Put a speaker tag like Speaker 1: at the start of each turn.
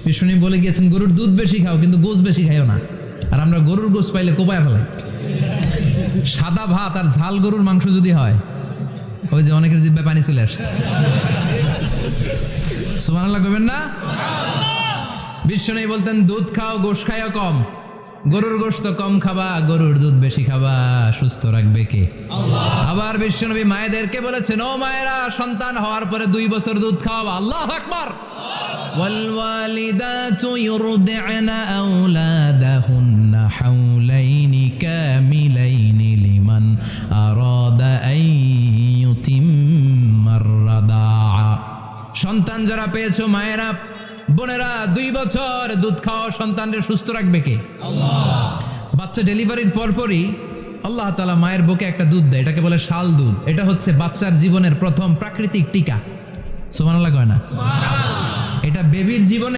Speaker 1: বিষ্ণু বলে গিয়েছেন গরুর দুধ বেশি খাও কিন্তু গোশ বেশি খাইও না। আর আমরা গরুর গোশ পাইলে কোপায় ফেলাই। সাদা ভাত আর ঝাল গরুর মাংস যদি হয়, ওই যে অনেকের জিহ্বায় পানি চলে আসছে। সুবহানাল্লাহ কইবেন না? বিষ্ণু বলতেন দুধ খাও গোশ খাইও কম, গরুর গোশত কম খাবা, গরুর দুধ বেশি খাবা, সুস্থ রাখবে কে? আল্লাহ। আবার বিশ্বনবী মায়েদেরকে বলেছেন, ও মায়েরা সন্তান হওয়ার পরে 2 বছর দুধ খাওয়াবা। আল্লাহু আকবার। ওয়াল ওয়ালিদাতু ইউরদি'না আওলাদাহুন্না হাওলাইনি কামিলাইনি লিমান আরাদা আন ইউতিম্মার রাদাআ। সন্তান যারা পেয়েছো মায়েরা বোনেরা 2 বছর দুধ খাওয়া সন্তানদের সুস্থ রাখবে কে? আল্লাহ। বাচ্চা ডেলিভারির পরপরই আল্লাহ তাআলা মায়ের বুকে একটা দুধ দেয়, এটাকে বলে শাল দুধ। এটা হচ্ছে বাচ্চার জীবনের প্রথম প্রাকৃতিক টিকা। সুবহানাল্লাহ কয় না? সুবহানাল্লাহ। এটা বেবির জীবনে